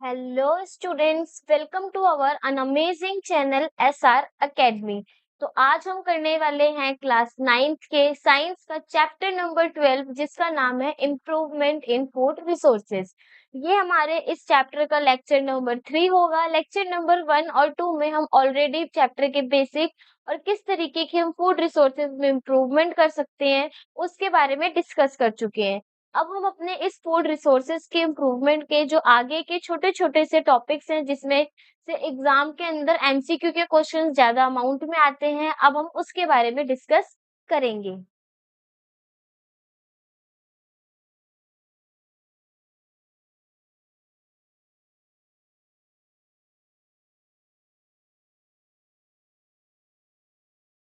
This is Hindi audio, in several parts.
Hello students, welcome to our an amazing channel SR academy. तो आज हम करने वाले हैं क्लास 9th के साइंस का चैप्टर नंबर 12, जिसका नाम है इम्प्रूवमेंट इन फूड रिसोर्सेज। ये हमारे इस चैप्टर का लेक्चर नंबर 3 होगा। लेक्चर नंबर 1 और 2 में हम ऑलरेडी चैप्टर के बेसिक और किस तरीके के हम फूड रिसोर्सेज में इम्प्रूवमेंट कर सकते हैं उसके बारे में डिस्कस कर चुके हैं। अब हम अपने इस फूड रिसोर्सेज के इम्प्रूवमेंट के जो आगे के छोटे छोटे से टॉपिक्स हैं, जिसमें से एग्जाम के अंदर एमसीक्यू के क्वेश्चन ज्यादा अमाउंट में आते हैं, अब हम उसके बारे में डिस्कस करेंगे।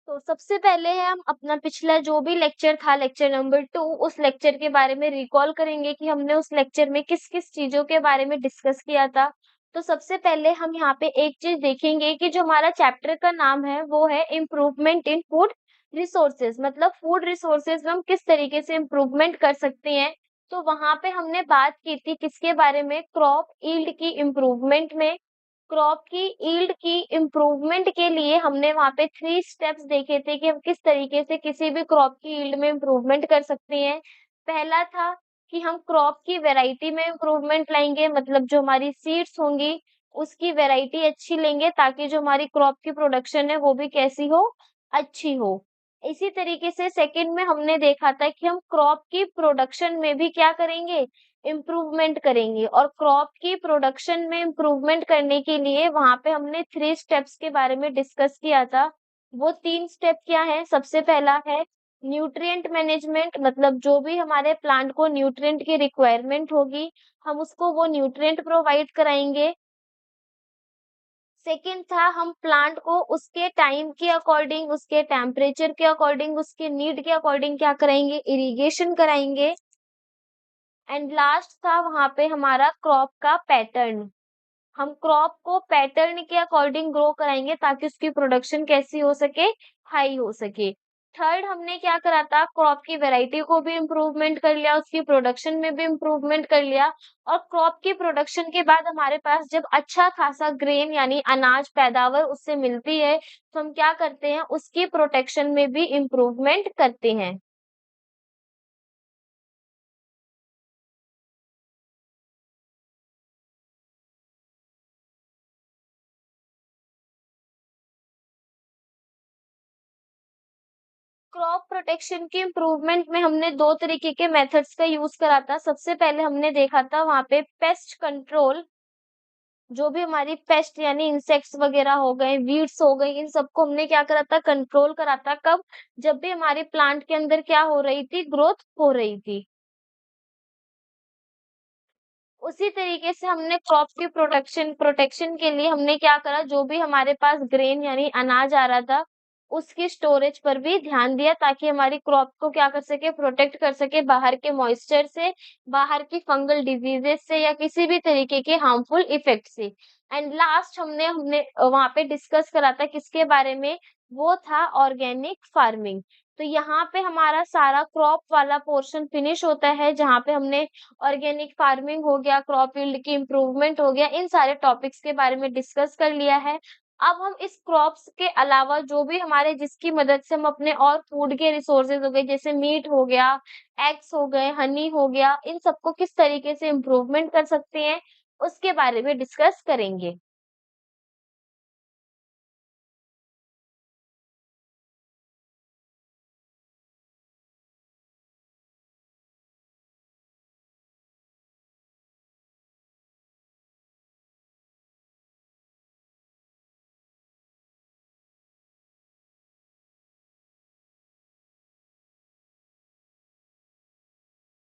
तो सबसे पहले है हम अपना पिछला जो भी लेक्चर था, लेक्चर नंबर 2, उस लेक्चर के बारे में रिकॉल करेंगे कि हमने उस लेक्चर में किस किस चीजों के बारे में डिस्कस किया था। तो सबसे पहले हम यहाँ पे एक चीज देखेंगे कि जो हमारा चैप्टर का नाम है वो है इम्प्रूवमेंट इन फूड रिसोर्सेज, मतलब फूड रिसोर्सेज में हम किस तरीके से इम्प्रूवमेंट कर सकते हैं। तो वहां पे हमने बात की थी किसके बारे में, क्रॉप ईल्ड की इम्प्रूवमेंट में। क्रॉप की यील्ड की इम्प्रूवमेंट के लिए हमने वहां पे 3 स्टेप्स देखे थे कि हम किस तरीके से किसी भी क्रॉप की यील्ड में इम्प्रूवमेंट कर सकते हैं। पहला था कि हम क्रॉप की वैरायटी में इम्प्रूवमेंट लाएंगे, मतलब जो हमारी सीड्स होंगी उसकी वैरायटी अच्छी लेंगे ताकि जो हमारी क्रॉप की प्रोडक्शन है वो भी कैसी हो, अच्छी हो। इसी तरीके से सेकंड में हमने देखा था कि हम क्रॉप की प्रोडक्शन में भी क्या करेंगे, इम्प्रूवमेंट करेंगे। और क्रॉप की प्रोडक्शन में इम्प्रूवमेंट करने के लिए वहां पे हमने 3 स्टेप्स के बारे में डिस्कस किया था। वो 3 स्टेप क्या है, सबसे पहला है न्यूट्रिएंट मैनेजमेंट, मतलब जो भी हमारे प्लांट को न्यूट्रिएंट की रिक्वायरमेंट होगी हम उसको वो न्यूट्रिएंट प्रोवाइड कराएंगे। सेकंड था हम प्लांट को उसके टाइम के अकॉर्डिंग, उसके टेम्परेचर के अकॉर्डिंग, उसके नीड के अकॉर्डिंग क्या कराएंगे, इरिगेशन कराएंगे। एंड लास्ट था वहां पे हमारा क्रॉप का पैटर्न। हम क्रॉप को पैटर्न के अकॉर्डिंग ग्रो कराएंगे ताकि उसकी प्रोडक्शन कैसी हो सके, हाई हो सके। थर्ड हमने क्या करा था, क्रॉप की वैरायटी को भी इम्प्रूवमेंट कर लिया, उसकी प्रोडक्शन में भी इम्प्रूवमेंट कर लिया। और क्रॉप की प्रोडक्शन के बाद हमारे पास जब अच्छा खासा ग्रेन यानी अनाज पैदावार उससे मिलती है तो हम क्या करते हैं, उसकी प्रोटेक्शन में भी इम्प्रूवमेंट करते हैं। क्रॉप प्रोटेक्शन की इम्प्रूवमेंट में हमने 2 तरीके के मेथड्स का यूज करा था। सबसे पहले हमने देखा था वहां पे पेस्ट कंट्रोल, जो भी हमारी पेस्ट यानी इंसेक्ट्स वगैरह हो गए, वीड्स हो गई, इन सबको हमने क्या करा था, कंट्रोल करा था। कब, जब भी हमारी प्लांट के अंदर क्या हो रही थी, ग्रोथ हो रही थी। उसी तरीके से हमने क्रॉप की प्रोटेक्शन प्रोटेक्शन के लिए हमने क्या करा, जो भी हमारे पास ग्रेन यानी अनाज आ रहा था उसकी स्टोरेज पर भी ध्यान दिया ताकि हमारी क्रॉप को क्या कर सके, प्रोटेक्ट कर सके बाहर के मॉइस्चर से, बाहर की फंगल डिजीजेस से या किसी भी तरीके के हार्मफुल इफेक्ट से। एंड लास्ट हमने हमने वहां पे डिस्कस करा था किसके बारे में, वो था ऑर्गेनिक फार्मिंग। तो यहाँ पे हमारा सारा क्रॉप वाला पोर्शन फिनिश होता है, जहाँ पे हमने ऑर्गेनिक फार्मिंग हो गया, क्रॉप यील्ड की इम्प्रूवमेंट हो गया, इन सारे टॉपिक्स के बारे में डिस्कस कर लिया है। अब हम इस क्रॉप्स के अलावा जो भी हमारे जिसकी मदद से हम अपने और फूड के रिसोर्सेज हो गए, जैसे मीट हो गया, एग्स हो गए, हनी हो गया, इन सबको किस तरीके से इम्प्रूवमेंट कर सकते हैं उसके बारे में डिस्कस करेंगे।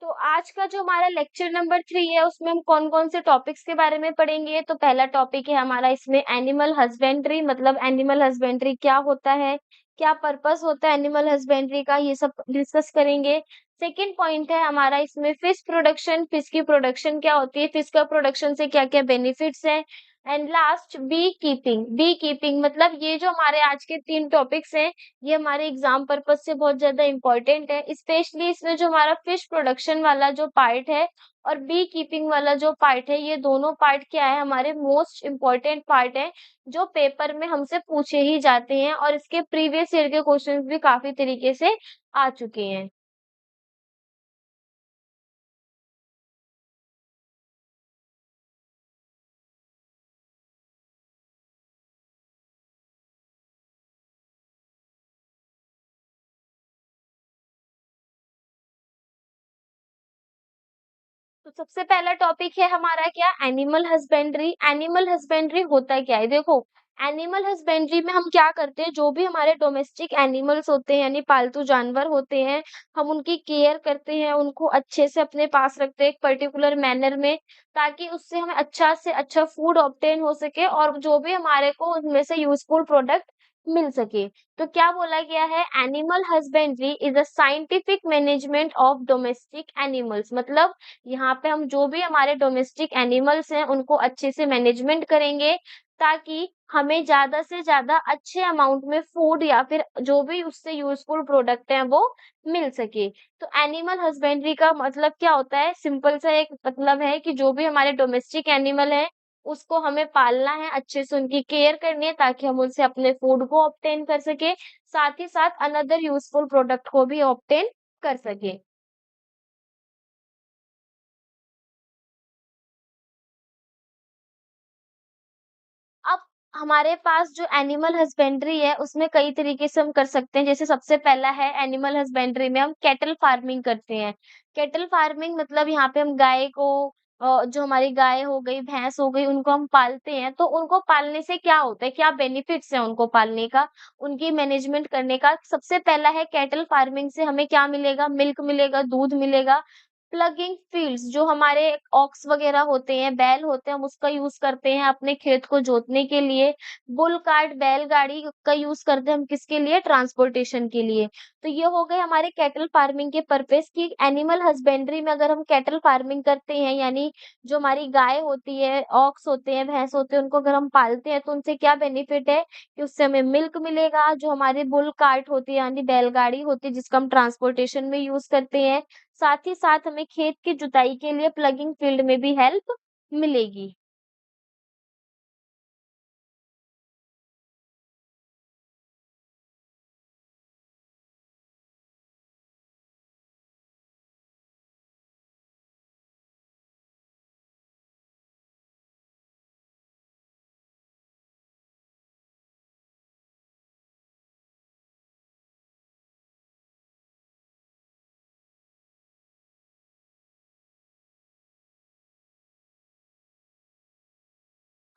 तो आज का जो हमारा लेक्चर नंबर 3 है उसमें हम कौन-कौन से टॉपिक्स के बारे में पढ़ेंगे। तो पहला टॉपिक है हमारा इसमें एनिमल हस्बेंड्री, मतलब एनिमल हस्बेंड्री क्या होता है, क्या पर्पस होता है एनिमल हस्बेंड्री का, ये सब डिस्कस करेंगे। सेकंड पॉइंट है हमारा इसमें फिश प्रोडक्शन, फिश की प्रोडक्शन क्या होती है, फिश का प्रोडक्शन से क्या-क्या बेनिफिट्स हैं। And last beekeeping. Beekeeping मतलब ये जो हमारे आज के 3 टॉपिक्स हैं, ये हमारे एग्ज़ाम पर्पज़ से बहुत ज़्यादा इम्पोर्टेंट है। स्पेशली इसमें जो हमारा फिश प्रोडक्शन वाला जो पार्ट है और बी कीपिंग वाला जो पार्ट है, ये दोनों पार्ट क्या है, हमारे मोस्ट इम्पोर्टेंट पार्ट है, जो पेपर में हमसे पूछे ही जाते हैं और इसके प्रीवियस ईयर के क्वेश्चंस भी काफ़ी तरीके से आ चुके हैं। तो सबसे पहला टॉपिक है हमारा क्या, एनिमल हस्बेंड्री। एनिमल हस्बेंड्री होता क्या है, देखो एनिमल हस्बेंड्री में हम क्या करते हैं, जो भी हमारे डोमेस्टिक एनिमल्स होते हैं यानी पालतू जानवर होते हैं, हम उनकी केयर करते हैं, उनको अच्छे से अपने पास रखते हैं एक पर्टिकुलर मैनर में, ताकि उससे हमें अच्छा से अच्छा फूड ऑब्टेन हो सके और जो भी हमारे को उनमें से यूजफुल प्रोडक्ट मिल सके। तो क्या बोला गया है, animal husbandry is a scientific management of domestic animals. मतलब यहाँ पे हम जो भी हमारे डोमेस्टिक एनिमल्स हैं उनको अच्छे से मैनेजमेंट करेंगे, ताकि हमें ज़्यादा से ज़्यादा अच्छे अमाउंट में फूड या फिर जो भी उससे यूज़फुल प्रोडक्ट हैं वो मिल सके। तो एनिमल हस्बेंड्री का मतलब क्या होता है? सिंपल सा एक मतलब है कि जो भी हमारे डोमेस्टिक एनिमल हैं, उसको हमें पालना है, अच्छे से उनकी केयर करनी है ताकि हम उनसे अपने फूड को ऑब्टेन कर सकें, साथ ही साथ अनदर यूज़फुल प्रोडक्ट को भी ऑब्टेन कर सकें। अब हमारे पास जो एनिमल हस्बेंड्री है उसमें कई तरीके से हम कर सकते हैं। जैसे सबसे पहला है, एनिमल हस्बेंड्री में हम कैटल फार्मिंग करते हैं। कैटल फार्मिंग मतलब यहाँ पे हम गाय को जो हमारी गाय हो गई, भैंस हो गई, उनको हम पालते हैं। तो उनको पालने से क्या होता है, क्या बेनिफिट्स हैं उनको पालने का, उनकी मैनेजमेंट करने का। सबसे पहला है, कैटल फार्मिंग से हमें क्या मिलेगा, मिल्क मिलेगा, दूध मिलेगा। प्लगिंग फील्ड्स जो हमारे ऑक्स वगैरह होते हैं, बैल होते हैं, हम उसका यूज़ करते हैं अपने खेत को जोतने के लिए। बुल कार्ट बैलगाड़ी का यूज़ करते हैं हम किसके लिए? ट्रांसपोर्टेशन के लिए। तो ये हो गए हमारे कैटल फार्मिंग के पर्पस की। एनिमल हस्बेंड्री में अगर हम कैटल फार्मिंग करते हैं यानी जो हमारी गाय होती है, ऑक्स होते हैं, भैंस होते हैं, उनको अगर हम पालते हैं तो उनसे क्या बेनिफिट है कि उससे हमें मिल्क मिलेगा, जो हमारी बुल कार्ट होती है यानी बैलगाड़ी होती है जिसका हम ट्रांसपोर्टेशन में यूज़ करते हैं। साथ ही साथ हमें खेत की जुताई के लिए प्लगिंग फील्ड में भी हेल्प मिलेगी।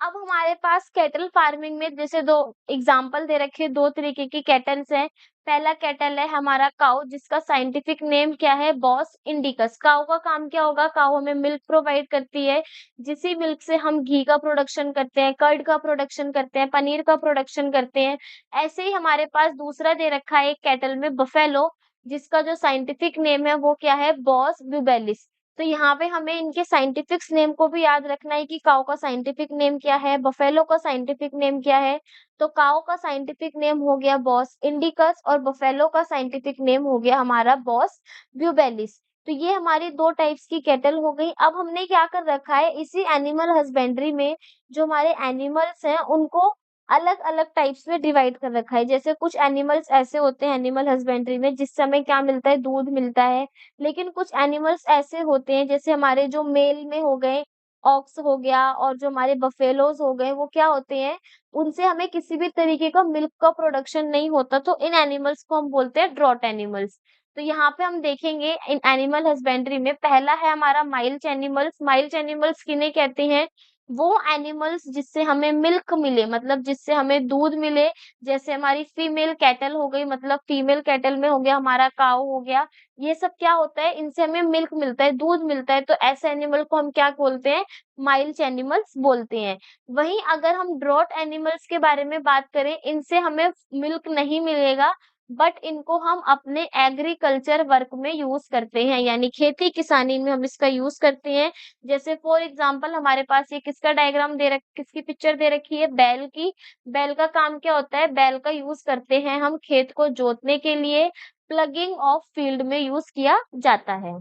अब हमारे पास कैटल फार्मिंग में जैसे 2 एग्जांपल दे रखे हैं, 2 तरीके की कैटल्स हैं। पहला कैटल है हमारा काऊ जिसका साइंटिफिक नेम क्या है? Bos indicus. काऊ का काम क्या होगा? काऊ हमें मिल्क प्रोवाइड करती है, जिसी मिल्क से हम घी का प्रोडक्शन करते हैं, कर्ड का प्रोडक्शन करते हैं, पनीर का प्रोडक्शन करते हैं। ऐसे ही हमारे पास दूसरा दे रखा है एक कैटल में बफेलो, जिसका जो साइंटिफिक नेम है वो क्या है? बॉस ब्यूबेलिस। तो यहाँ पे हमें इनके साइंटिफिक नेम को भी याद रखना है कि काऊ का साइंटिफिक नेम क्या है, बफेलो का साइंटिफिक नेम क्या है। तो काऊ का साइंटिफिक नेम हो गया बॉस इंडिकस और बफेलो का साइंटिफिक नेम हो गया हमारा बॉस ब्यूबेलिस। तो ये हमारी 2 टाइप्स की कैटल हो गई। अब हमने क्या कर रखा है, इसी एनिमल हस्बेंड्री में जो हमारे एनिमल्स हैं उनको अलग-अलग टाइप्स में डिवाइड कर रखा है। जैसे कुछ एनिमल्स ऐसे होते हैं एनिमल हस्बेंड्री में जिससे हमें क्या मिलता है? दूध मिलता है। लेकिन कुछ एनिमल्स ऐसे होते हैं जैसे हमारे जो मेल में हो गए, ऑक्स हो गया और जो हमारे बफेलोज़ हो गए, वो क्या होते हैं, उनसे हमें किसी भी तरीके का मिल्क का प्रोडक्शन नहीं होता, तो इन एनिमल्स को हम बोलते हैं ड्रॉट एनिमल्स। तो यहाँ पे हम देखेंगे इन एनिमल हस्बेंड्री में पहला है हमारा माइल्ड एनिमल्स। माइल्ड एनिमल्स किन्हें कहते हैं? वो एनिमल्स जिससे हमें मिल्क मिले, मतलब जिससे हमें दूध मिले। जैसे हमारी फीमेल कैटल हो गई, मतलब फीमेल कैटल में हो गया हमारा काऊ हो गया, ये सब क्या होता है, इनसे हमें मिल्क मिलता है, दूध मिलता है, तो ऐसे एनिमल को हम क्या बोलते हैं? माइल्ड एनिमल्स बोलते हैं। वहीं अगर हम ड्रॉट एनिमल्स के बारे में बात करें, इनसे हमें मिल्क नहीं मिलेगा, बट इनको हम अपने एग्रीकल्चर वर्क में यूज़ करते हैं, यानी खेती-किसानी में हम इसका यूज़ करते हैं। जैसे फॉर एग्ज़ाम्पल हमारे पास ये किसका डायग्राम किसकी पिक्चर दे रखी है? बैल की। बैल का काम क्या होता है? बैल का यूज़ करते हैं हम खेत को जोतने के लिए, प्लगिंग ऑफ फील्ड में यूज़ किया जाता है।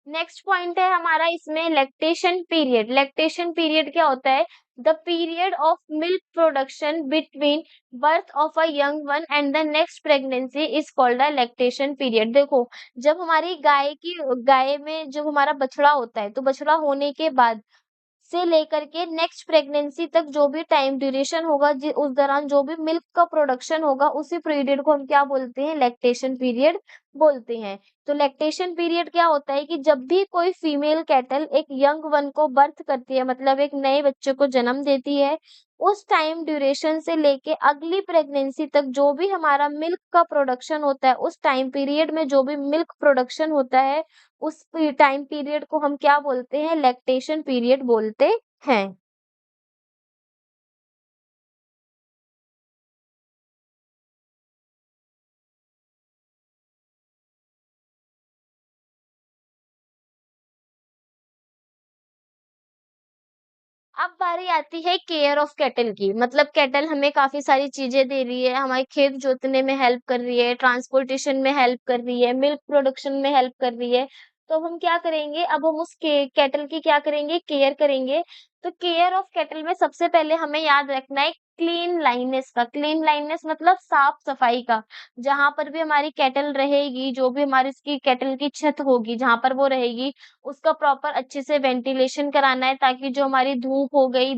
नेक्स्ट पॉइंट है हमारा इसमें लैक्टेशन पीरियड। लैक्टेशन पीरियड क्या होता है? The period of milk production between birth of a young one and the next pregnancy is called a lactation period. देखो, जब हमारी गाय में जब हमारा बछड़ा होता है, तो बछड़ा होने के बाद से लेकर के नेक्स्ट प्रेगनेंसी तक जो भी टाइम ड्यूरेशन होगा उस दौरान जो भी मिल्क का प्रोडक्शन होगा उसी पीरियड को हम क्या बोलते हैं? लैक्टेशन पीरियड बोलते हैं। तो लैक्टेशन पीरियड क्या होता है कि जब भी कोई फीमेल कैटल एक यंग वन को बर्थ करती है, मतलब एक नए बच्चे को जन्म देती है, उस टाइम ड्यूरेशन से लेके अगली प्रेगनेंसी तक जो भी हमारा मिल्क का प्रोडक्शन होता है, उस टाइम पीरियड में जो भी मिल्क प्रोडक्शन होता है, उस टाइम पीरियड को हम क्या बोलते हैं? लैक्टेशन पीरियड बोलते हैं। अब बारी आती है केयर ऑफ कैटल की। मतलब कैटल हमें काफी सारी चीजें दे रही है, हमारे खेत जोतने में हेल्प कर रही है, ट्रांसपोर्टेशन में हेल्प कर रही है, मिल्क प्रोडक्शन में हेल्प कर रही है। तो अब हम क्या करेंगे? अब हम उस कैटल की क्या करेंगे? केयर करेंगे। तो केयर ऑफ कैटल में सबसे पहले हमें याद रखना है क्लीन लाइनेस का। क्लीन लाइनेस मतलब साफ सफाई का। जहां पर भी हमारी कैटल रहेगी, जो भी हमारी इसकी कैटल की छत होगी, जहां पर वो रहेगी, उसका प्रॉपर अच्छे से वेंटिलेशन कराना है, ताकि जो हमारी धूप हो गई,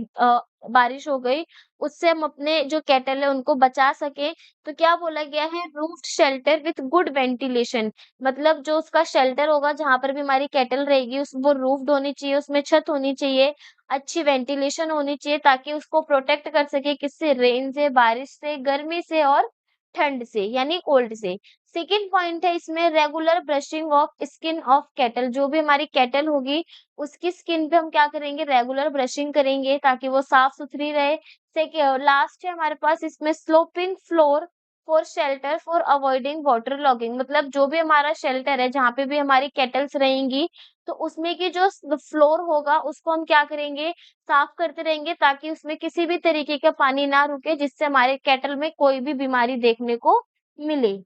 बारिश हो गई, उससे हम अपने जो कैटल है उनको बचा सकें। तो क्या बोला गया है? Roofed shelter with good ventilation. मतलब जो उसका शेल्टर होगा जहाँ पर भी हमारी कैटल रहेगी उस वो रूफ्ड होनी चाहिए, उसमें छत होनी चाहिए, अच्छी वेंटिलेशन होनी चाहिए, ताकि उसको प्रोटेक्ट कर सके किससे? रेन से, बारिश से, गर्मी से और ठंड से, यानी कोल्ड से। सेकंड पॉइंट है इसमें regular brushing of skin of cattle. जो भी हमारी कैटल होगी उसकी स्किन पे हम क्या करेंगे? रेगुलर ब्रशिंग करेंगे, ताकि वो साफ सुथरी रहे। लास्ट है हमारे पास इसमें sloping floor for shelter for avoiding water logging. मतलब जो भी हमारा शेल्टर है, जहाँ पे भी हमारी केटल्स रहेंगी, तो उसमें की जो फ्लोर होगा उसको हम क्या करेंगे? साफ करते रहेंगे, ताकि उसमें किसी भी तरीके का पानी ना रुके, जिससे हमारे केटल में कोई भी बीमारी देखने को मिले।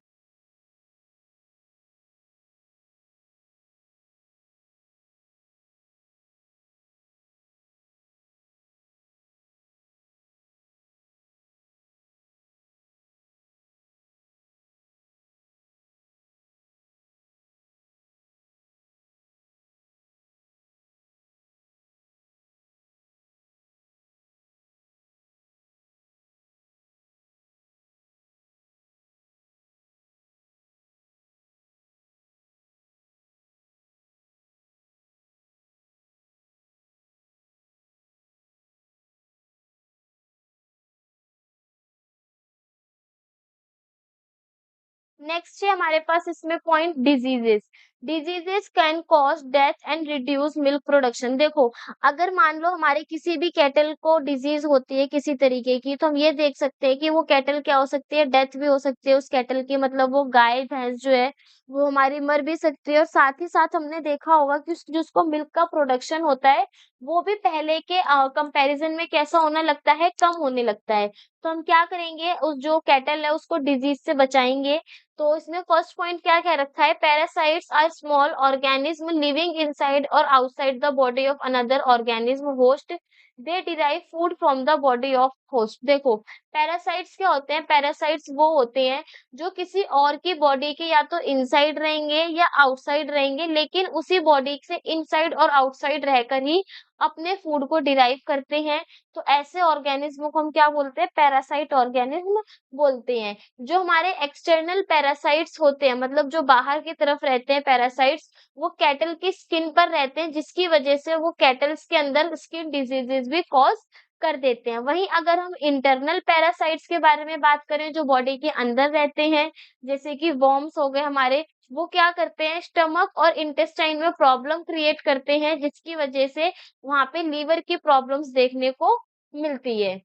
नेक्स्ट है हमारे पास इसमें point diseases. Diseases can cause death and reduce milk production. देखो, अगर मान लो हमारे किसी भी कैटल को डिजीज होती है किसी तरीके की, तो हम ये देख सकते हैं कि वो कैटल क्या हो सकती है? डेथ भी हो सकती है उस कैटल की। मतलब वो गाय भैंस जो है वो हमारी मर भी सकती है, और साथ ही साथ हमने देखा होगा कि जिसको मिल्क का प्रोडक्शन होता है वो भी पहले के कंपैरिजन में कैसा होने लगता है? कम होने लगता है। तो हम क्या करेंगे? उस जो कैटल है उसको डिजीज से बचाएंगे। तो इसमें फर्स्ट पॉइंट क्या कह रखा है? Parasites are small organism living inside और outside the body of another organism host. They derive food from the body of host. देखो, पैरासाइट्स क्या होते हैं? पैरासाइट्स वो होते हैं जो किसी और की बॉडी के या तो इनसाइड रहेंगे या आउटसाइड रहेंगे, लेकिन उसी बॉडी से इनसाइड और आउटसाइड रहकर ही अपने फूड को डिराइव करते हैं। तो ऐसे ऑर्गेनिज्म को हम क्या बोलते हैं? पैरासाइट ऑर्गेनिज्म बोलते हैं। जो हमारे एक्सटर्नल पैरासाइट्स होते हैं, मतलब जो बाहर की तरफ रहते हैं पैरासाइट्स, वो कैटल की स्किन पर रहते हैं, जिसकी वजह से वो कैटल्स के अंदर स्किन डिजीजेस भी कॉज कर देते हैं। वहीं अगर हम इंटरनल पैरासाइट्स के बारे में बात करें, जो बॉडी के अंदर रहते हैं, जैसे कि वर्म्स हो गए हमारे, वो क्या करते हैं? स्टमक और इंटेस्टाइन में प्रॉब्लम क्रिएट करते हैं, जिसकी वजह से वहां पे लीवर की प्रॉब्लम्स देखने को मिलती है।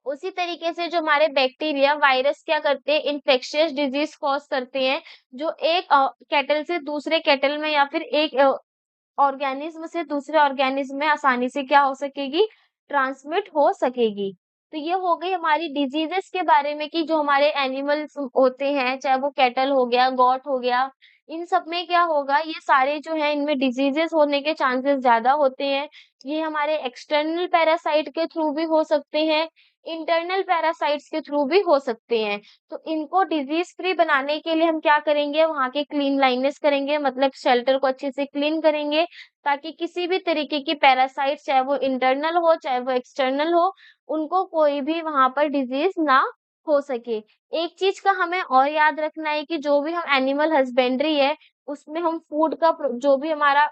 उसी तरीके से जो हमारे बैक्टीरिया, वायरस क्या करते हैं, इन्फेक्शियस डिजीज़ कॉज़ करते हैं, जो एक कैटल से दूसरे कैटल में या फिर एक ऑर्गेनिज्म से दूसरे ऑर्गेनिज्म में आसानी से क्या हो सकेगी, ट्रांसमिट हो सकेगी। तो ये हो गई हमारी डिजीज़ेज़ के बारे में कि जो हमारे एनिमल्स होते हैं, चाहे वो कैटल हो गया, गॉट हो गया, इन सब में क्या होगा, ये सारे जो हैं इनमें डिजीज़ेज़ होने के चांसेस ज़्यादा होते हैं। ये हमारे एक्सटर्नल पैरासाइट के थ्रू भी हो सकते हैं, इंटरनल पैरासाइट्स के थ्रू भी हो सकते हैं। तो इनको डिजीज़ फ्री बनाने के लिए हम क्या करेंगे, वहाँ के क्लीनलीनेस करेंगे, मतलब शेल्टर को अच्छे से क्लीन करेंगे, ताकि किसी भी तरीके की पैरासाइट, चाहे वो इंटरनल हो, चाहे वो एक्सटर्नल हो, उनको कोई भी वहाँ पर डिजीज़ ना हो सके। एक चीज़ का हमें और याद रखना है कि जो भी हम एनिमल हस्बेंड्री है, उसमें हम फूड का जो भी हमारा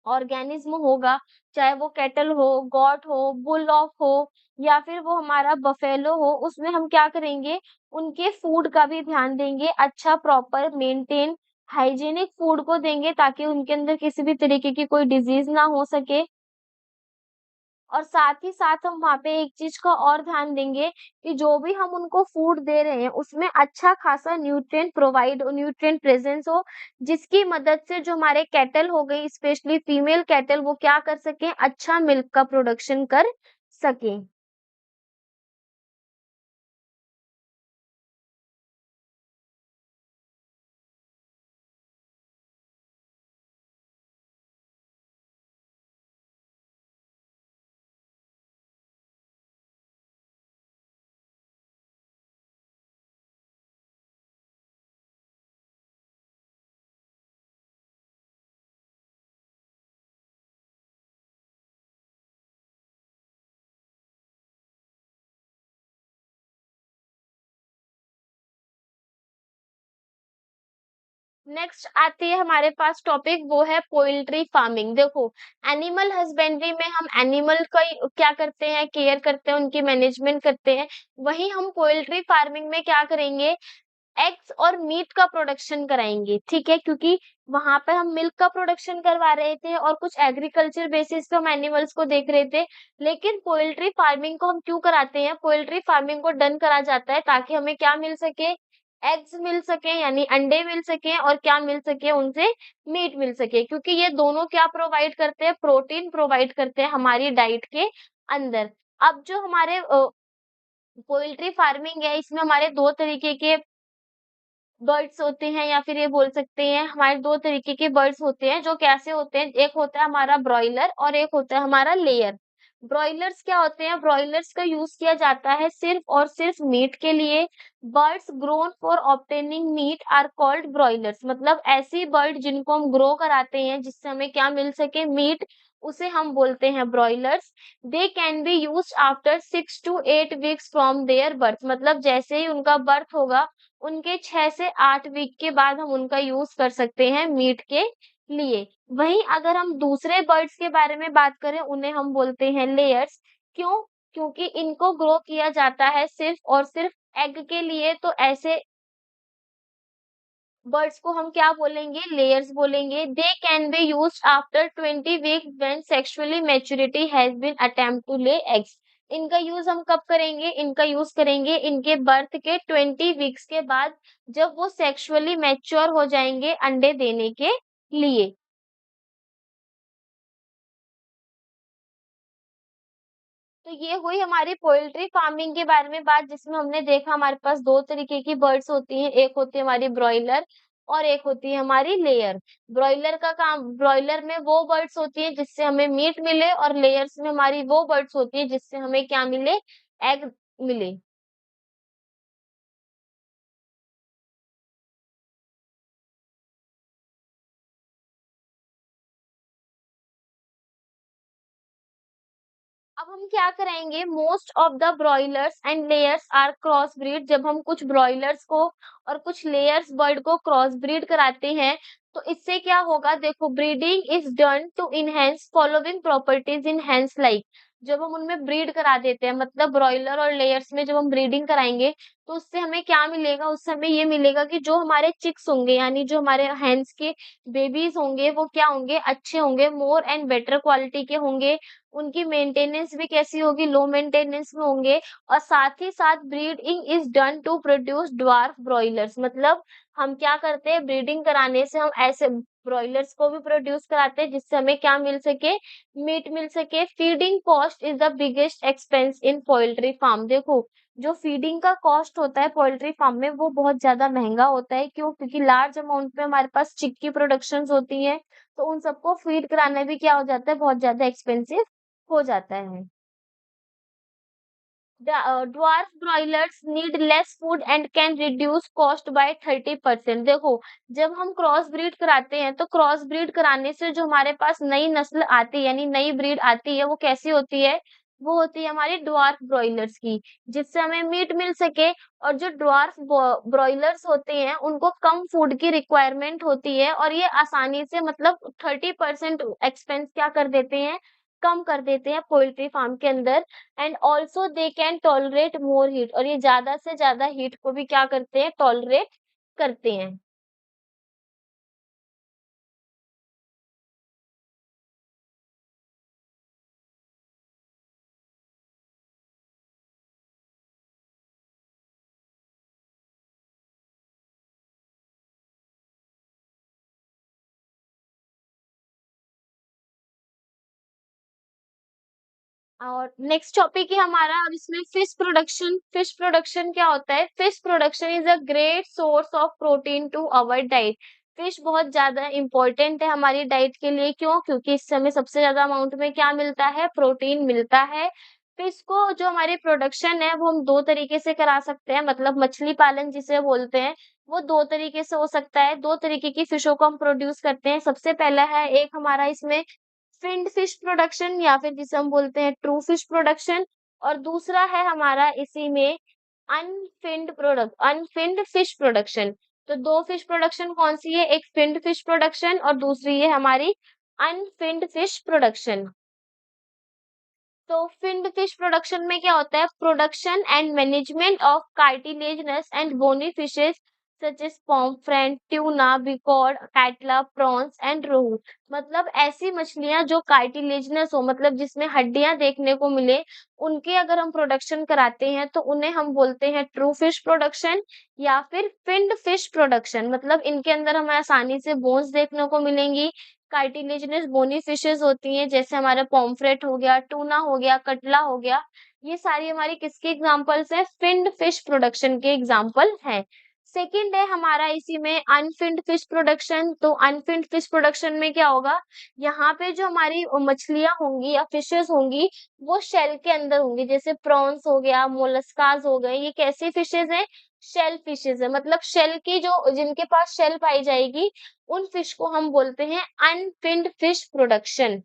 ऑर्गेनिज्म होगा, चाहे वो कैटल हो, गॉट हो, बुलऑफ हो या फिर वो हमारा बफेलो हो, उसमें हम क्या करेंगे, उनके फूड का भी ध्यान देंगे, अच्छा प्रॉपर मेंटेन हाइजीनिक फूड को देंगे ताकि उनके अंदर किसी भी तरीके की कोई डिजीज़ ना हो सके। और साथ ही साथ हम वहाँ पे एक चीज़ का और ध्यान देंगे कि जो भी हम उनको फूड दे रहे हैं, उसमें अच्छा खासा न्यूट्रिएंट प्रेज़ेंस हो, जिसकी मदद से जो हमारे कैटल हो गई, स्पेशली फीमेल कैटल, वो क्या कर सकें, अच्छा मिल्क का प्रोडक्शन कर सकें। नेक्स्ट आती है हमारे पास टॉपिक, वो है पोल्ट्री फार्मिंग। देखो, एनिमल हस्बेंड्री में हम एनिमल का क्या करते हैं, केयर करते हैं, उनकी मैनेजमेंट करते हैं। वहीं हम पोल्ट्री फार्मिंग में क्या करेंगे, एग्स और मीट का प्रोडक्शन कराएँगे, ठीक है? क्योंकि वहाँ पे हम मिल्क का प्रोडक्शन करवा रहे थे और कुछ एग्रीकल्चर बेसिस पे हम एनिमल्स को देख रहे थे। लेकिन पोल्ट्री फार्मिंग को हम क्यों कराते हैं? पोल्ट्री फार्मिंग को डन करा जाता है ताकि हमें क्या मिल सके? एग्स मिल सके, यानी अंडे मिल सकें, और क्या मिल सके उनसे? मीट मिल सके। क्योंकि ये दोनों क्या प्रोवाइड करते हैं? प्रोटीन प्रोवाइड करते हैं हमारी डाइट के अंदर। अब जो हमारे पोल्ट्री फार्मिंग है, इसमें हमारे 2 तरीके के बर्ड्स होते हैं, या फिर ये बोल सकते हैं हमारे 2 तरीके के बर्ड्स होते हैं, जो कैसे होते हैं, एक होता है हमारा ब्रॉयलर और एक होता है हमारा लेयर। ब्रॉयलर्स क्या होते हैं? ब्रॉयलर्स का यूज़ किया जाता है सिर्फ़ और सिर्फ़ मीट के लिए। Birds grown for obtaining meat are called broilers, मतलब ऐसी बर्ड जिनको हम ग्रो कराते हैं जिससे हमें क्या मिल सके? मीट, उसे हम बोलते हैं broilers. They can be used after 6 to 8 weeks from their birth, मतलब जैसे ही उनका बर्थ होगा, उनके 6 से 8 वीक के बाद हम उनका यूज़ कर सकते हैं मीट के लिए। वहीं अगर हम दूसरे बर्ड्स के बारे में बात करें, उन्हें हम बोलते हैं लेयर्स। क्यों? क्योंकि इनको ग्रो किया जाता है सिर्फ़ और सिर्फ़ एग के लिए, तो ऐसे बर्ड्स को हम क्या बोलेंगे? लेयर्स बोलेंगे। They can be used after 20 weeks when sexually maturity has been attempt to lay eggs. इनका यूज़ हम कब करेंगे? इनका यूज़ करेंगे इनके बर्थ के 20 वीक्स के बाद, जब वो सेक्सुअली मैच्योर हो जाएँगे अंडे देने के लिए। तो ये हुई हमारी पोल्ट्री फार्मिंग के बारे में बात, जिसमें हमने देखा हमारे पास 2 तरीके की बर्ड्स होती हैं, एक होती है हमारी ब्रॉयलर और एक होती है हमारी लेयर। ब्रॉयलर में वो बर्ड्स होती हैं जिससे हमें मीट मिले, और लेयर्स में हमारी वो बर्ड्स होती हैं जिससे हमें क्या मिले? एग मिले। अब हम क्या कराएँगे, most of the broilers and layers are cross breed. जब हम कुछ ब्रॉयलर्स को और कुछ लेयर्स बर्ड को क्रॉस ब्रीड कराते हैं, तो इससे क्या होगा, देखो, breeding is done to enhance following properties in hens like. जब हम उनमें ब्रीड करा देते हैं मतलब ब्रॉयलर और लेयर्स में जब हम ब्रीडिंग कराएँगे, तो उससे हमें क्या मिलेगा? उससे हमें ये मिलेगा कि जो हमारे चिक्स होंगे यानी जो हमारे हेन्स के बेबीज़ होंगे वो क्या होंगे? अच्छे होंगे, मोर एंड बेटर क्वालिटी के होंगे। उनकी मेंटेनेंस भी कैसी होगी? लो मेंटेनेंस में होंगे और साथ ही साथ breeding is done to produce dwarf broilers मतलब हम क्या करते हैं ब्रीडिंग कराने से हम ऐसे ब्रॉयलर्स को भी प्रोड्यूस कराते हैं जिससे हमें क्या मिल सके? मीट मिल सके। Feeding cost is the biggest expense in poultry farm. देखो, जो फीडिंग का कॉस्ट होता है पोल्ट्री फार्म में वो बहुत ज़्यादा महँगा होता है। क्यों? क्योंकि लार्ज अमाउंट में हमारे पास चिक की प्रोडक्शंस होती हैं, तो उन सबको फीड कराना भी क्या हो जाता है बहुत ज़्यादा एक्सपेंसिव हो जाता है। Dwarf broilers need less food and can reduce cost by 30%। देखो, जब हम क्रॉस ब्रीड कराते हैं, तो क्रॉस ब्रीड कराने से जो हमारे पास नई नस्ल आती है, यानी नई ब्रीड आती है, वो कैसी होती है? वो होती है हमारी ड्वार्फ ब्रॉयलर्स की, जिससे हमें मीट मिल सके और जो ड्वार्फ ब्रॉयलर्स होते हैं, उनको कम फूड की रिक्वायरमेंट होती है और ये आसानी से मतलब 30% एक्सपेंस क्या कर देते हैं? कम कर देते हैं पोल्ट्री फार्म के अंदर and also they can tolerate more heat और ये ज़्यादा से ज़्यादा हीट को भी क्या करते हैं टॉलरेट करते हैं। और नेक्स्ट टॉपिक है हमारा अब इसमें फिश प्रोडक्शन। फिश प्रोडक्शन क्या होता है? Fish production is a great source of protein to our diet. Fish बहुत ज़्यादा इम्पोर्टेंट है हमारी डाइट के लिए क्यों? क्योंकि इससे हमें सबसे ज़्यादा अमाउंट में क्या मिलता है? प्रोटीन मिलता है। फिश को जो हमारी प्रोडक्शन है वो हम 2 तरीके से करा सकते हैं मतलब मछली पालन जिसे बोलते हैं, वो 2 तरीके से हो सकता है। 2 तरीके की फिशों को हम प्रोड्यूस करते हैं। सबसे पहला है एक हमारा इसमें फिन्ड फिश प्रोडक्शन या फिर जिसे हम बोलते हैं ट्रू फिश प्रोडक्शन और दूसरा है हमारा इसी में अनफिन्ड फिश प्रोडक्शन। तो 2 फिश प्रोडक्शन कौन-सी है? एक फिन्ड फिश प्रोडक्शन और दूसरी है हमारी अनफिन्ड फिश प्रोडक्शन। तो फिन्ड फिश प्रोडक्शन में क्या होता है? Production and management of cartilaginous and bony fishes such as pomfret, tuna, bicod, catla, prawns and rohu. मतलब ऐसी मछलियाँ जो कार्टिलेजिनस हो मतलब जिसमें हड्डियाँ देखने को मिले, उनके अगर हम प्रोडक्शन कराते हैं तो उन्हें हम बोलते हैं ट्रू फिश प्रोडक्शन या फिर फिन्ड फिश प्रोडक्शन। मतलब इनके अंदर हमें आसानी से बोन्स देखने को मिलेंगी, कार्टिलेजिनस बोनी फिशेस होती हैं जैसे हमारा पॉम्फ्रेट हो गया, टूना हो गया, कटला हो गया, ये सारी हमारी किसके एग्जांपल्स हैं? फिन्ड फिश प्रोडक्शन के एग्जांपल हैं। सेकंड है हमारा इसी में अनफिन्ड फिश प्रोडक्शन। तो अनफिन्ड फिश प्रोडक्शन में क्या होगा? यहाँ पे जो हमारी मछलियाँ होंगी या फिशेस होंगी, वो शेल के अंदर होंगी जैसे प्रॉन्स हो गया, मोलस्कास हो गए, ये कैसी फिशेस हैं? शेल फिशेस है मतलब शेल की जो जिनके पास शेल पाई जाएगी उन फिश को हम बोलते हैं अनफिन्ड फिश प्रोडक्शन।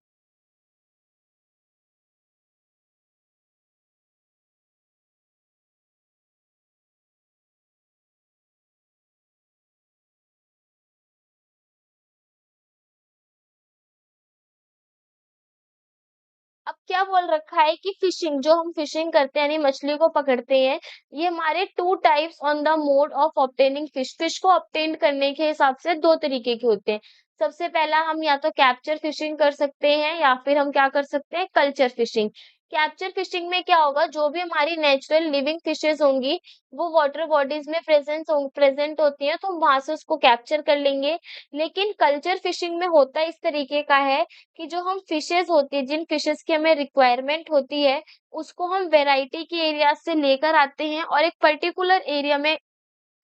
अब क्या बोल रखा है कि फिशिंग जो हम फिशिंग करते हैं यानी मछली को पकड़ते हैं, ये हमारे 2 types on the mode of obtaining fish. Fish को ऑब्टेन करने के हिसाब से 2 तरीके के होते हैं। सबसे पहला हम या तो कैप्चर फिशिंग कर सकते हैं या फिर हम क्या कर सकते हैं कल्चर फिशिंग। कैप्चर फिशिंग में क्या होगा जो भी हमारी नेचुरल लिविंग फिशेस होंगी, वो वाटर बॉडीज में प्रेजेंट होती हैं तो हम वहां से उसको कैप्चर कर लेंगे। लेकिन कल्चर फिशिंग में होता इस तरीके का है कि जो हम फिशेस होती है जिन फिशेस की हमें रिक्वायरमेंट होती है उसको हम वैरायटी के एरिया से लेकर आते हैं और एक पर्टिकुलर एरिया में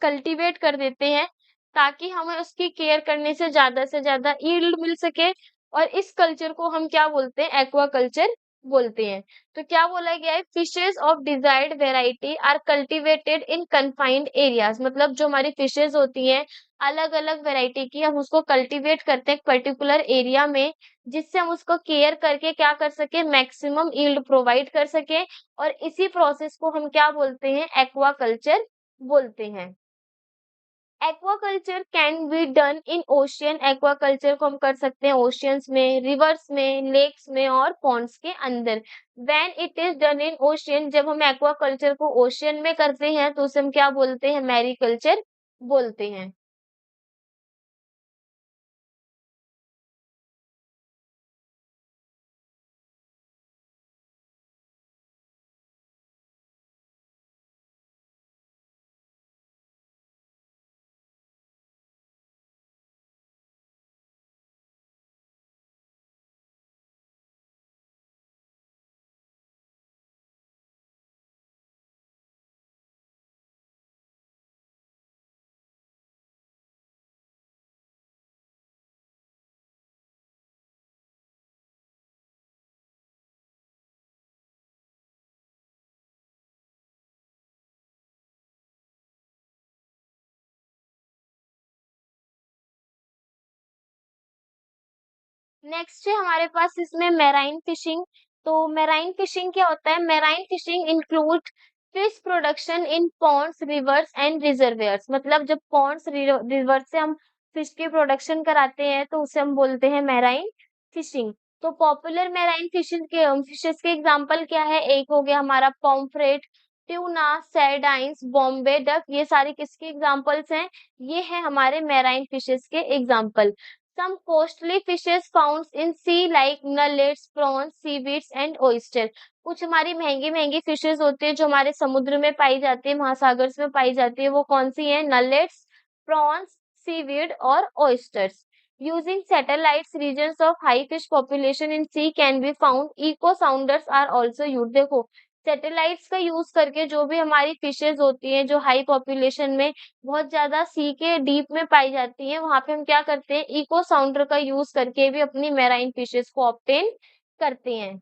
कल्टीवेट कर देते हैं ताकि हमें उसकी केयर करने से ज्यादा यील्ड मिल सके और इस कल्चर को हम क्या बोलते हैं एक्वा कल्चर बोलते हैं। तो क्या बोला गया है fishes of desired variety are cultivated in confined areas मतलब जो हमारी फिशेस होती हैं अलग अलग वैरायटी की हम उसको कल्टीवेट करते हैं पर्टिकुलर एरिया में जिससे हम उसको केयर करके क्या कर सके मैक्सिमम यील्ड प्रोवाइड कर सके और इसी प्रोसेस को हम क्या बोलते हैं एक्वा कल्चर बोलते हैं। Aquaculture can be done in ocean. Aquaculture को हम कर सकते हैं ओशियंस में, रिवर्स में, लेक्स में और पॉन्ड्स के अंदर। When it is done in ocean, जब हम एक्वाकल्चर को ओशियन में करते हैं तो उसे हम क्या बोलते हैं? मैरीकल्चर बोलते हैं। नेक्स्ट है हमारे पास इसमें मैराइन फिशिंग। तो मैराइन फिशिंग क्या होता है? Marine fishing include fish production in ponds, rivers and reservoirs. मतलब जब पॉन्ड्स, रिवर से हम फिश की प्रोडक्शन कराते हैं तो उसे हम बोलते हैं मैराइन फिशिंग। तो पॉपुलर मैराइन फिशिंग के फिशेस के एग्जांपल क्या है? एक हो गया हमारा पॉम्फ्रेट, ट्यूना, सैरडाइंस, बॉम्बे डक। ये सारे किसके एग्जांपल्स हैं? ये है हमारे मैराइन फिशेस के example. Some costly fishes found in sea like nullets, prawns, seaweeds and oyster। कुछ हमारी महंगी-महंगी फिशेस होती है जो हमारे समुद्र में पाई जाती है, महासागर में पाई जाती है। वो कौन सी है? नलेट्स, प्रॉन्स, सीवीड और oysters. Using satellites, regions of high fish population in sea can be found. Eco sounders are also used। देखो, सैटेलाइट्स का यूज करके जो भी हमारी फिशेस होती हैं जो हाई पॉपुलेशन में बहुत ज़्यादा सी के डीप में पाई जाती हैं, वहाँ पे हम क्या करते हैं? इको साउंडर का यूज़ करके भी अपनी मैराइन फिशेस को ऑब्टेन करते हैं।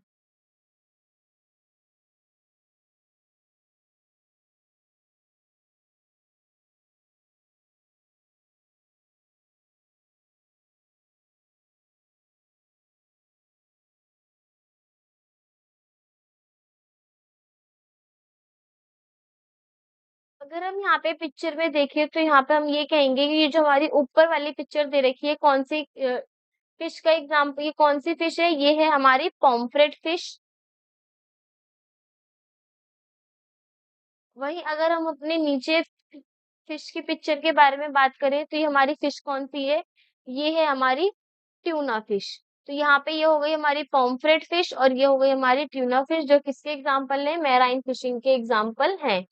अगर हम यहाँ पे पिक्चर में देखें तो यहाँ पे हम ये कहेंगे कि ये जो हमारी ऊपर वाली पिक्चर दे रखी है, कौन सी फिश का एग्जाम्पल, ये कौन सी फिश है? ये है हमारी पॉम्फ्रेट फिश। वहीं अगर हम अपने नीचे फिश की पिक्चर के बारे में बात करें तो ये हमारी फिश कौन सी है? ये है हमारी ट्यूना फिश। तो यहाँ पे ये हो गई हमारी पॉम्फ्रेट फिश और ये हो गई हमारी ट्यूना फिश, जो किसके एग्जाम्पल है? मैराइन फिशिंग के एग्जाम्पल हैं।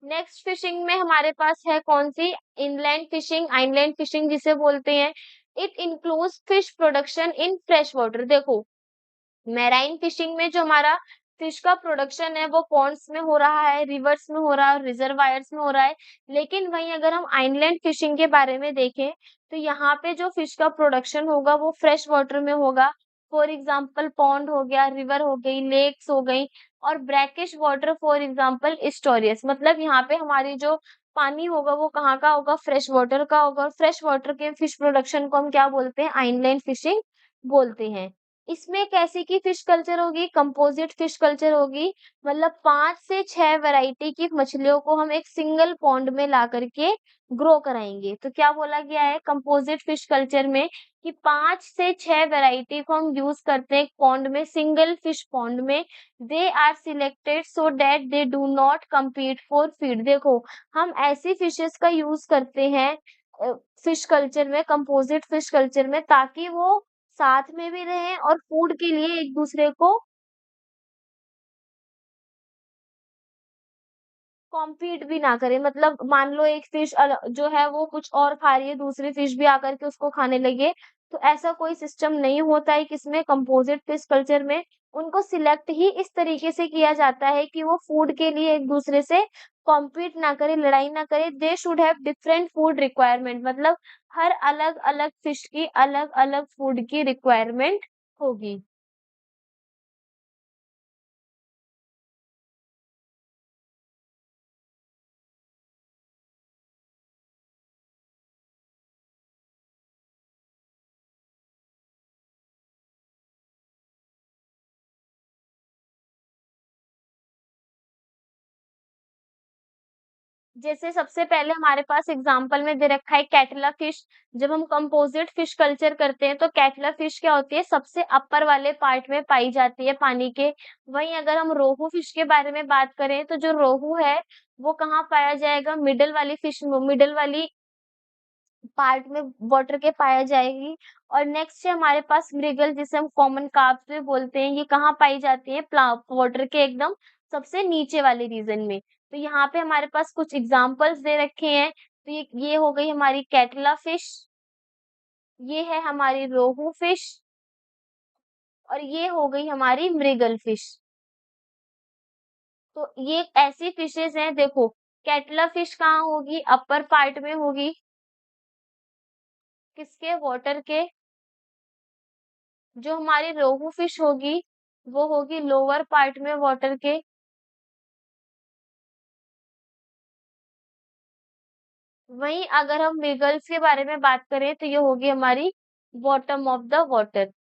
नेक्स्ट फिशिंग में हमारे पास है कौन सी? इनलैंड फिशिंग, आइलैंड फिशिंग जिसे बोलते हैं। It includes fish production in fresh water. देखो, मैराइन फिशिंग में जो हमारा फिश का प्रोडक्शन है वो पॉन्ड्स में हो रहा है, रिवर्स में हो रहा है, रिजर्वायर्स में हो रहा है। लेकिन वहीं अगर हम आइलैंड फिशिंग के बारे में देखें तो यहाँ पे जो फिश का प्रोडक्शन होगा वो फ्रेश वाटर में होगा। फॉर एग्जाम्पल पॉन्ड हो गया, रिवर हो गई, लेक्स हो गई और ब्रैकिश वाटर फॉर एग्जाम्पल स्टोरियस। मतलब यहाँ पे हमारी जो पानी होगा वो कहाँ का होगा? फ्रेश वाटर का होगा। फ्रेश वाटर के फिश प्रोडक्शन को हम क्या बोलते हैं? आइलैंड फिशिंग बोलते हैं। इसमें कैसे की फिश कल्चर होगी? कंपोजिट फिश कल्चर होगी। मतलब 5 से 6 वैरायटी की मछलियों को हम एक सिंगल पॉन्ड में ला करके ग्रो कराएंगे। तो क्या बोला गया है कंपोजिट फिश कल्चर में? कि 5 से 6 वैरायटी को हम यूज करते हैं एक पॉन्ड में, सिंगल फिश पॉन्ड में। They are selected so that they do not compete for feed. देखो, हम ऐसी फिशेस का यूज करते हैं फिश कल्चर में, कंपोजिट फिश कल्चर में, ताकि वो साथ में भी रहें और फूड के लिए एक दूसरे को कॉम्पीट भी ना करें। मतलब मान लो एक फिश जो है वो कुछ और खा रही है, दूसरी फिश भी आकर के उसको खाने लगे, तो ऐसा कोई सिस्टम नहीं होता है किसमें? कंपोजिट फिश कल्चर में। उनको सिलेक्ट ही इस तरीके से किया जाता है कि वो फूड के लिए एक दूसरे से कॉम्पीट ना करे, लड़ाई ना करे। They should have different food requirement. मतलब हर अलग अलग फिश की अलग अलग फूड की रिक्वायरमेंट होगी। जैसे सबसे पहले हमारे पास एग्जाम्पल में दे रखा है कैटला फिश। जब हम कंपोजिट फिश कल्चर करते हैं तो कैटला फिश क्या होती है, सबसे अपर वाले पार्ट में पाई जाती है पानी के। वहीं अगर हम रोहू फिश के बारे में बात करें तो जो रोहू है वो कहाँ पाया जाएगा, मिडल वाली फिश, मिडल वाली पार्ट में वाटर के पाया जाएगी। और नेक्स्ट है हमारे पास मृगल, जिसे हम कॉमन कार्प भी बोलते हैं, ये कहाँ पाई जाती है, वाटर के एकदम सबसे नीचे वाले रीजन में। तो यहाँ पे हमारे पास कुछ एग्जांपल्स दे रखे हैं। तो ये हो गई हमारी कैटला फिश, ये है हमारी रोहू फिश, और ये हो गई हमारी मृगल फिश। तो ये ऐसी फिशेस हैं, देखो कैटला फिश कहाँ होगी, अपर पार्ट में होगी, किसके, वाटर के। जो हमारी रोहू फिश होगी वो होगी लोअर पार्ट में वाटर के। वहीं अगर हम मृगल्स के बारे में बात करें तो ये होगी हमारी बॉटम ऑफ द वाटर।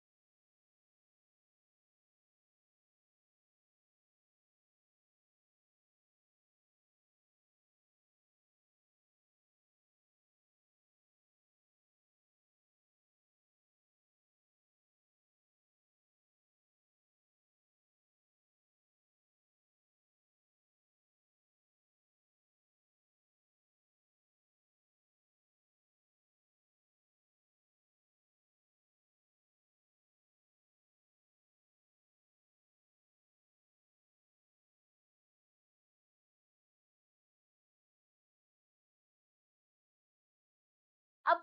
अब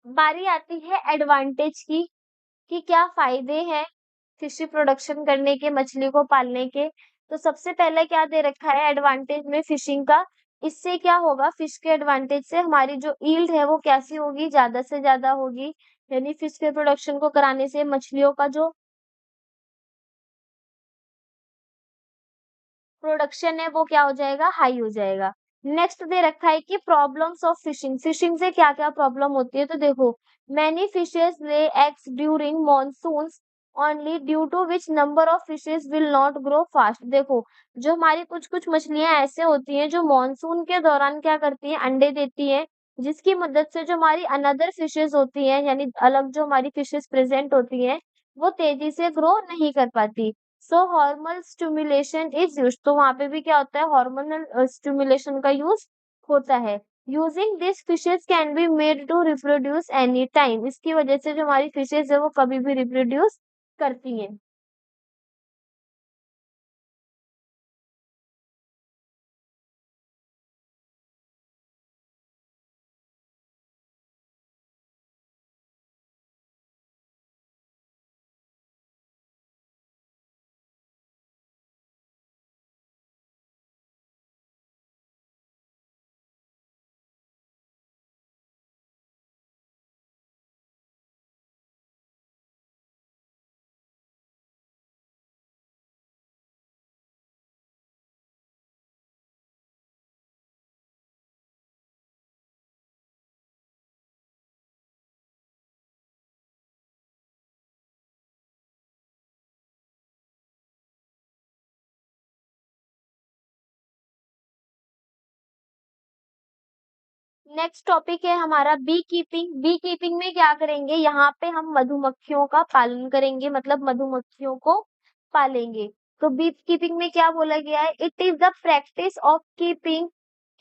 बारी आती है एडवांटेज की, कि क्या फायदे हैं फिशी प्रोडक्शन करने के, मछली को पालने के। तो सबसे पहले क्या दे रखा है एडवांटेज में फिशिंग का, इससे क्या होगा, फिश के एडवांटेज से हमारी जो ईल्ड है वो कैसी होगी, ज्यादा से ज्यादा होगी। यानी फिश के प्रोडक्शन को कराने से मछलियों का जो प्रोडक्शन है वो क्या हो जाएगा, हाई हो जाएगा। नेक्स्ट दे रखा है कि प्रॉब्लम्स ऑफ फिशिंग, फिशिंग से क्या क्या प्रॉब्लम होती है। तो देखो, many fishes lay eggs during monsoons only, due to which number of fishes will not grow fast. देखो, जो हमारी कुछ कुछ मछलियां ऐसे होती हैं जो मॉनसून के दौरान क्या करती हैं, अंडे देती हैं, जिसकी मदद से जो हमारी अनदर फिशेस होती हैं, यानी अलग जो हमारी फिशेस प्रेजेंट होती हैं, वो तेजी से ग्रो नहीं कर पाती। सो हार्मोनल स्टिमुलेशन इज यूज्ड, तो वहां पे भी क्या होता है, हार्मोनल स्टिमुलेशन का यूज होता है। Using this fishes can be made to reproduce any time, इसकी वजह से जो हमारी फिशेज है वो कभी भी रिप्रोड्यूस करती हैं। नेक्स्ट टॉपिक है हमारा बी कीपिंग। बी कीपिंग में क्या करेंगे, यहाँ पे हम मधुमक्खियों का पालन करेंगे, मतलब मधुमक्खियों को पालेंगे। तो बी कीपिंग में क्या बोला गया है, it is the practice of keeping,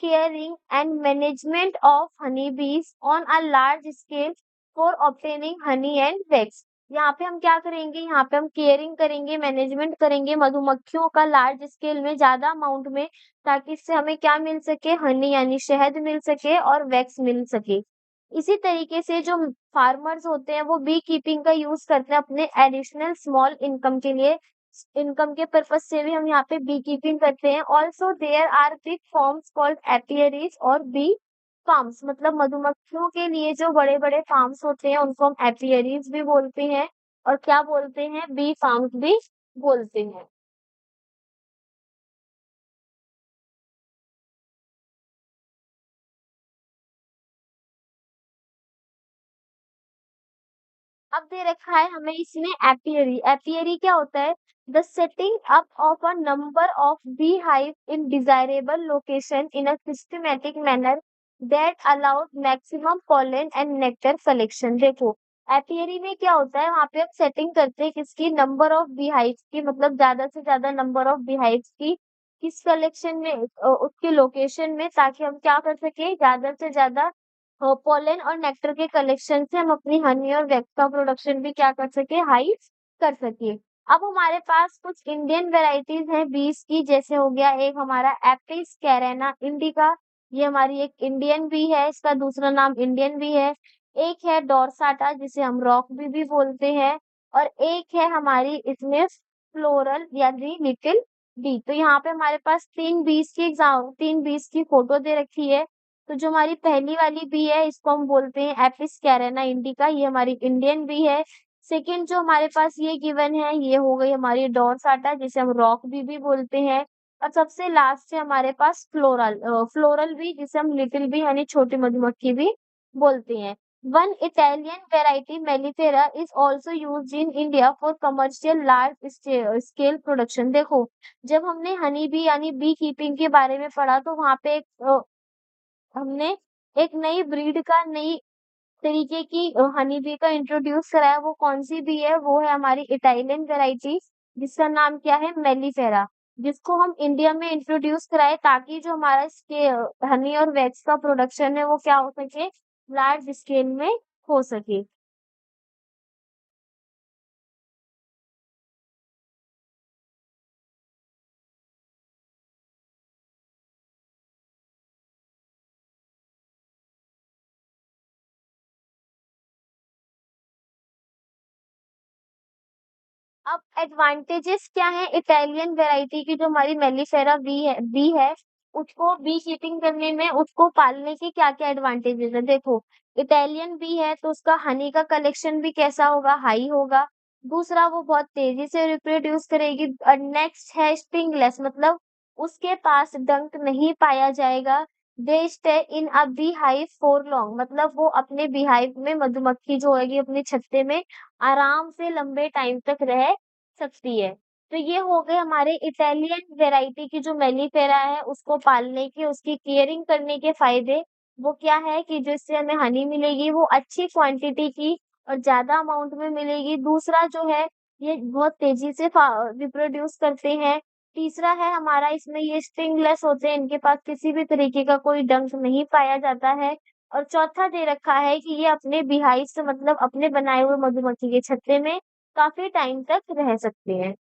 caring and management of honey bees on a large scale for obtaining honey and wax. यहाँ पे हम क्या करेंगे, यहाँ पे हम केयरिंग करेंगे, मैनेजमेंट करेंगे मधुमक्खियों का लार्ज स्केल में, ज्यादा अमाउंट में, ताकि इससे हमें क्या मिल सके, हनी यानी शहद मिल सके और वैक्स मिल सके। इसी तरीके से जो फार्मर्स होते हैं वो बी कीपिंग का यूज करते हैं अपने एडिशनल स्मॉल इनकम के लिए। इनकम के पर्पज से भी हम यहाँ पे बी कीपिंग करते हैं। Also there are big farms called apiaries और बी फार्म्स, मतलब मधुमक्खियों के लिए जो बड़े बड़े फार्म्स होते हैं उनको हम एपियरीज भी बोलते हैं, और क्या बोलते हैं, बी फार्म्स भी बोलते हैं। अब दे रखा है हमें इसमें एपियरी। एपियरी क्या होता है? The setting up of a number of bee hive in desirable location in a systematic manner that allowed maximum pollen and nectar collection. देखो, एपियरी में क्या होता है, वहां पे हम सेटिंग करते हैं किसकी, नंबर ऑफ बी हाइव्स की, मतलब ज्यादा से ज्यादा नंबर ऑफ बी हाइव्स की किस कलेक्शन में, उसके लोकेशन में, ताकि हम क्या कर सके, ज्यादा से ज्यादा पोलन और नेक्टर के कलेक्शन से हम अपनी हनी और वैक्स का प्रोडक्शन भी क्या कर सके, हाई कर सके। अब हमारे पास कुछ इंडियन वेराइटीज हैं बीज की, जैसे हो गया एक हमारा एपिस कैरेना इंडिका, ये हमारी एक इंडियन बी है, इसका दूसरा नाम इंडियन बी है। एक है डोरसाटा जिसे हम रॉक बी भी बोलते हैं, और एक है हमारी इसमें फ्लोरल यानी लिटिल बी। तो यहाँ पे हमारे पास तीन बीज की फोटो दे रखी है। तो जो हमारी पहली वाली बी है इसको हम बोलते हैं एपिस कैरेना इंडिका, ये हमारी इंडियन बी है। सेकंड जो हमारे पास ये गिवन है ये हो गई हमारी डोरसाटा जिसे हम रॉक बी भी बोलते हैं। और सबसे लास्ट है हमारे पास फ्लोरल बी जिसे हम लिटिल बी यानी छोटी मधुमक्खी भी बोलते हैं। One Italian variety mellifera is also use in India for commercial large scale production. देखो, जब हमने हनी बी यानी बी कीपिंग के बारे में पढ़ा तो वहां पे हमने एक नई ब्रीड का, नई तरीके की हनी बी का इंट्रोड्यूस कराया। वो कौन सी बी है? वो है हमारी इटालियन वेराइटी जिसका नाम क्या है, मेलिफेरा, जिसको हम इंडिया में इंट्रोड्यूस कराए ताकि जो हमारा इसके हनी और वैक्स का प्रोडक्शन है वो क्या हो सके, लार्ज स्केल में हो सके। अब एडवांटेजेस क्या है इटालियन वैरायटी की, जो हमारी मेलिफेरा बी है, उसको बी कीपिंग करने में, उसको पालने के क्या क्या एडवांटेजेस है। देखो, इटालियन बी है तो उसका हनी का कलेक्शन भी कैसा होगा, हाई होगा। दूसरा, वो बहुत तेजी से रिप्रोड्यूस करेगी। और नेक्स्ट है स्टिंगलेस, मतलब उसके पास डंक नहीं पाया जाएगा। They stay in a bee hive for long, मतलब वो अपने बीहाइव में, मधुमक्खी जो होगी अपने छत्ते में आराम से लंबे टाइम तक रह सकती है। तो ये हो गए हमारे इटालियन वैरायटी की जो मेलिफेरा है उसको पालने के, उसकी केयरिंग करने के फायदे। वो क्या है कि जिससे हमें हनी मिलेगी वो अच्छी क्वांटिटी की और ज्यादा अमाउंट में मिलेगी। दूसरा जो है, ये बहुत तेजी से रिप्रोड्यूस करते हैं। तीसरा है हमारा, इसमें ये स्ट्रिंगलेस होते हैं, इनके पास किसी भी तरीके का कोई डंक नहीं पाया जाता है। और चौथा दे रखा है कि ये अपने बिहाइव से, मतलब अपने बनाए हुए मधुमक्खी के छत्ते में काफी टाइम तक रह सकते हैं।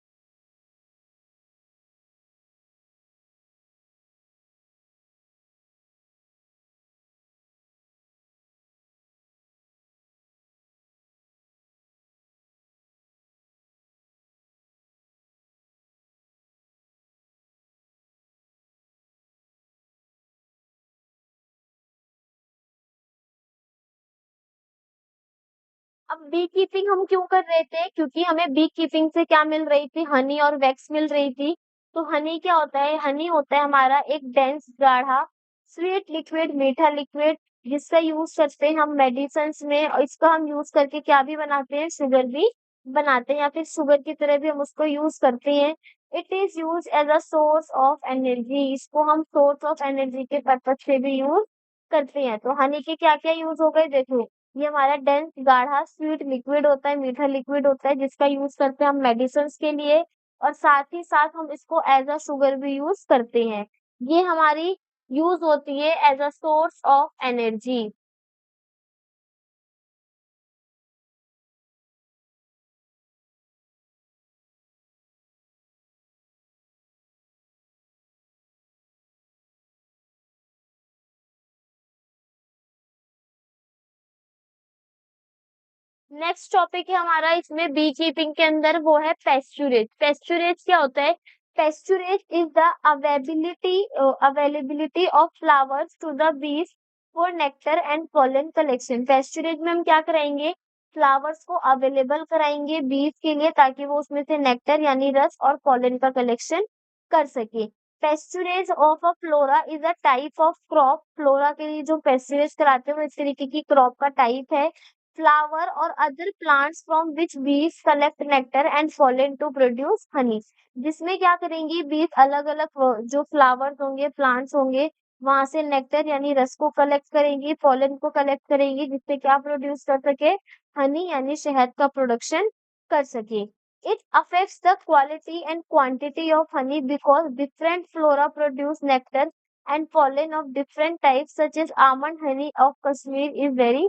अब बी कीपिंग हम क्यों कर रहे थे? क्योंकि हमें बी कीपिंग से क्या मिल रही थी, हनी और वैक्स मिल रही थी। तो हनी क्या होता है? हनी होता है हमारा एक डेंस गाढ़ा स्वीट लिक्विड, मीठा लिक्विड, जिसका यूज करते हैं हम मेडिसिन में। और इसका हम यूज करके क्या भी बनाते हैं, शुगर भी बनाते हैं, या फिर शुगर की तरह भी हम उसको यूज करते हैं। It is use as a source of energy, इसको हम सोर्स ऑफ एनर्जी के पर्पज से भी यूज करते हैं। तो हनी के क्या क्या यूज हो गए, देखो, ये हमारा डेंस गाढ़ा स्वीट लिक्विड होता है, मीठा लिक्विड होता है, जिसका यूज करते हैं हम मेडिसिन के लिए। और साथ ही साथ हम इसको एज अ शुगर भी यूज करते हैं। ये हमारी यूज होती है as a source of energy. Next topic है हमारा इसमें बी कीपिंग के अंदर, वो है पेस्चुरेज। पेस्चुरेज क्या होता है? Pasturage is the availability of flowers to the bees for nectar and pollen collection. Pasturage में हम क्या कराएंगे, फ्लावर्स को अवेलेबल कराएंगे बीज के लिए, ताकि वो उसमें से नेक्टर यानी रस और पोलन का कलेक्शन कर सके। Pasturage of a flora is a type of crop. Flora के लिए जो पेस्चुरेज कराते हैं वो इस तरीके की क्रॉप का टाइप है। flower or other plants from which bees collect nectar and pollen to produce honey। जिसमें क्या करेंगी बीज अलग-अलग जो फ्लावर्स होंगे, प्लांट्स होंगे, वहां से नेक्टर यानी रस को कलेक्ट करेंगी, पोलन को कलेक्ट करेंगी, जिससे क्या प्रोड्यूस कर सके, हनी यानी शहद का प्रोडक्शन कर सके। It affects the quality and quantity of honey because different flora produce nectar and pollen of different types such as almond honey of Kashmir is very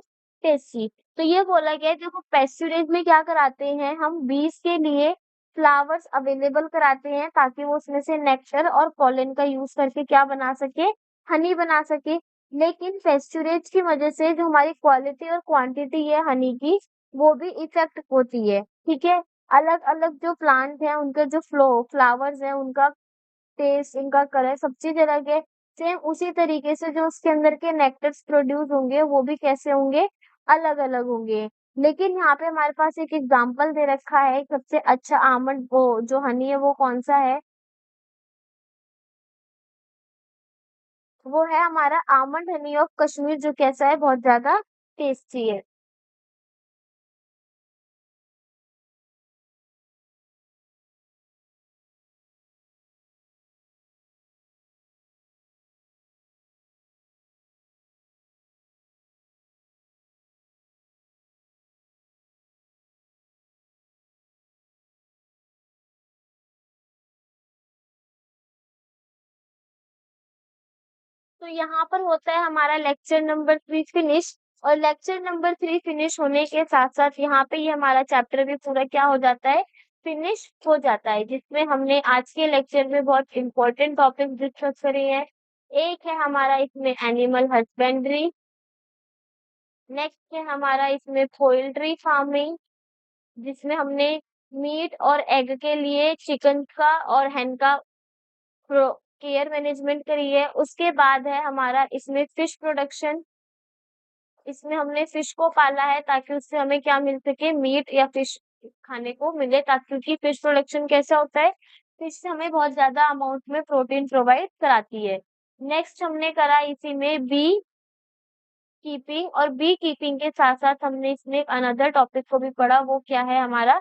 tasty। तो ये बोला गया है देखो पेस्चुरेज में क्या कराते हैं हम बीज के लिए फ्लावर्स अवेलेबल कराते हैं ताकि वो उसमें से नेक्टर और पोलन का यूज करके क्या बना सके, हनी बना सके। लेकिन पेस्चुरेज की वजह से जो हमारी क्वालिटी और क्वांटिटी है हनी की वो भी इफेक्ट होती है, ठीक है। अलग अलग जो प्लांट है उनके जो फ्लावर्स है उनका टेस्ट, इनका कलर सब चीज अलग है। सेम उसी तरीके से जो उसके अंदर के नेक्टर्स प्रोड्यूस होंगे वो भी कैसे होंगे, अलग अलग होंगे। लेकिन यहाँ पे हमारे पास एक एग्जांपल दे रखा है सबसे अच्छा आमंड वो जो हनी है वो कौन सा है, वो है हमारा आमंड हनी ऑफ कश्मीर जो कैसा है बहुत ज्यादा टेस्टी है। तो यहाँ पर होता है हमारा लेक्चर नंबर 3 फिनिश। और लेक्चर नंबर 3 फिनिश होने के साथ-साथ यहाँ पे ये हमारा चैप्टर भी पूरा क्या हो जाता है, फिनिश हो जाता है। जिसमें हमने आज के लेक्चर में बहुत इम्पोर्टेंट टॉपिक डिस्कस करे हैं। एक है हमारा इसमें एनिमल हस्बेंड्री, नेक्स्ट है हमारा इसमें पोल्ट्री फार्मिंग, जिसमें हमने मीट और एग के लिए चिकन का और hen का प्रो केयर मैनेजमेंट करी है। उसके बाद है हमारा इसमें फिश प्रोडक्शन, इसमें हमने फिश को पाला है ताकि उससे हमें क्या मिल सके, मीट या फिश खाने को मिले ताकि क्योंकि फिश प्रोडक्शन कैसा होता है, फिश से हमें बहुत ज्यादा अमाउंट में प्रोटीन प्रोवाइड कराती है। नेक्स्ट हमने करा इसी में बी कीपिंग, और बी कीपिंग के साथ साथ हमने इसमें अनदर टॉपिक को भी पढ़ा, वो क्या है हमारा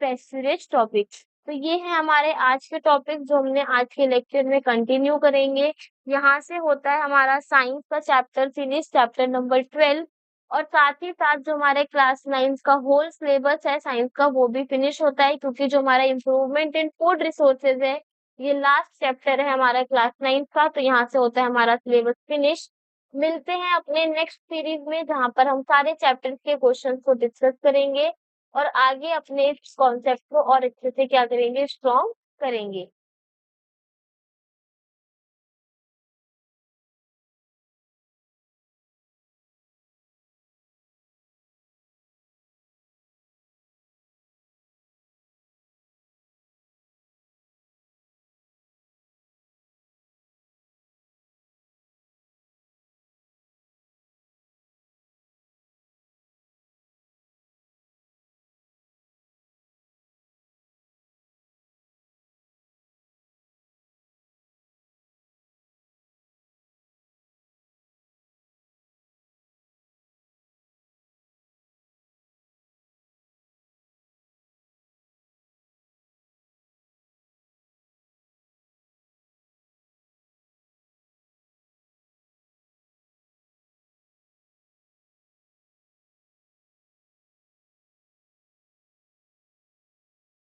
पेस्चुरेज टॉपिक। तो ये है हमारे आज के टॉपिक जो हमने आज के लेक्चर में कंटिन्यू करेंगे। यहाँ से होता है हमारा साइंस का चैप्टर फिनिश, चैप्टर नंबर 12। और साथ ही साथ जो हमारे क्लास 9 का होल सिलेबस है साइंस का वो भी फिनिश होता है, क्योंकि जो हमारा इम्प्रूवमेंट इन फूड रिसोर्सेज है ये लास्ट चैप्टर है हमारा क्लास 9 का, तो यहाँ से होता है हमारा सिलेबस फिनिश। मिलते हैं अपने नेक्स्ट सीरीज में जहाँ पर हम सारे चैप्टर्स के क्वेश्चंस को डिस्कस करेंगे और आगे अपने इस कॉन्सेप्ट को और अच्छे से क्या करेंगे, स्ट्रॉन्ग करेंगे।